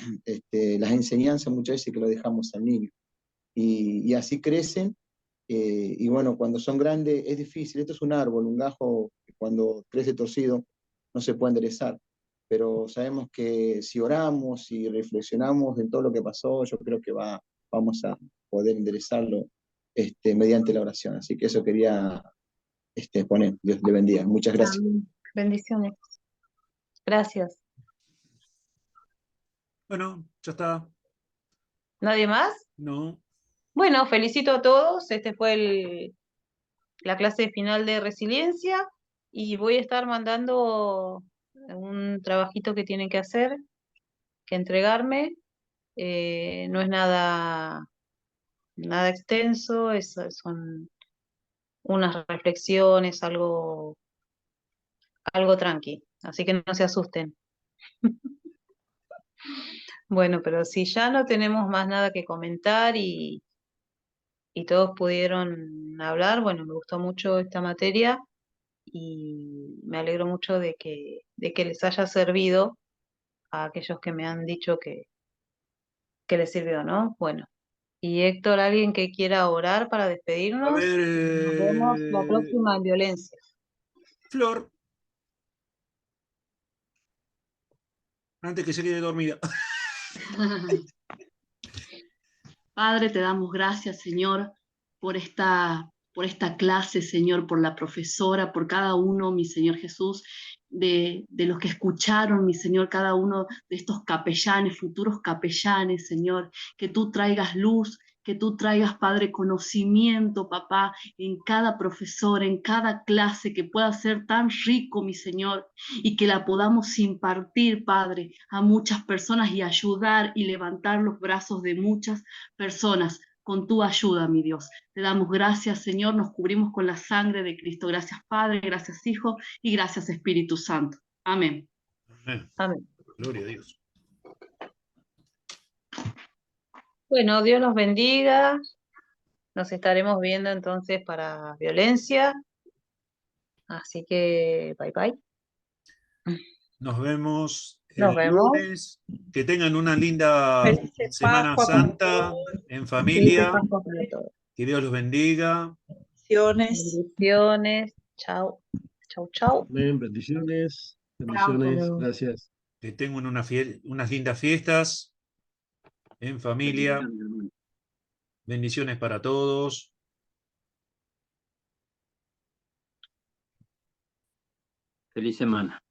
C: las enseñanzas muchas veces que lo dejamos al niño. Y así crecen, y bueno, cuando son grandes es difícil. Esto es un árbol, un gajo que cuando crece torcido no se puede enderezar. Pero sabemos que si oramos y reflexionamos en todo lo que pasó, yo creo que vamos a poder enderezarlo mediante la oración. Así que eso quería poner. Dios le bendiga. Muchas gracias.
B: Amén. Bendiciones. Gracias.
A: bueno, ya está.
B: ¿Nadie más?
A: No.
B: Bueno, felicito a todos. Este fue la clase final de resiliencia y voy a estar mandando un trabajito que tienen que hacer, que entregarme. No es nada extenso, son unas reflexiones, algo tranqui, así que no se asusten. Bueno, pero si ya no tenemos más nada que comentar y todos pudieron hablar, bueno, me gustó mucho esta materia y me alegro mucho de que les haya servido a aquellos que me han dicho que les sirvió, ¿no? Bueno, y Héctor, ¿alguien que quiera orar para
A: A
B: despedirnos?
A: ver,
B: Nos vemos la próxima en violencia.
A: Flor, antes que se quede dormida.
I: Padre, te damos gracias, Señor, por esta clase, Señor, por la profesora, por cada uno, mi Señor Jesús, de los que escucharon, mi Señor, cada uno de estos capellanes, futuros capellanes, Señor, que tú traigas luz, que tú traigas, Padre, conocimiento, papá, en cada profesor, en cada clase, que pueda ser tan rico, mi Señor, y que la podamos impartir, Padre, a muchas personas y ayudar y levantar los brazos de muchas personas con tu ayuda, mi Dios. Te damos gracias, Señor, nos cubrimos con la sangre de Cristo. Gracias, Padre, gracias, Hijo, y gracias, Espíritu Santo. Amén.
B: Amén.
A: Gloria a Dios.
B: Bueno, Dios los bendiga. Nos estaremos viendo entonces para violencia. Así que bye bye.
A: Nos vemos
B: Nos
A: el
B: vemos.
A: lunes. Que tengan una linda
H: Felices
A: Semana
H: Pascua para
A: Santa
H: todos.
A: en
B: Felices
A: familia.
B: Pascua para todos.
A: Que Dios los bendiga.
H: Bendiciones.
B: Bendiciones. Chao. Chau, chau.
J: Amén, bendiciones, bendiciones, gracias.
A: Que tengan unas lindas fiestas en familia. Bendiciones para todos.
J: Feliz semana.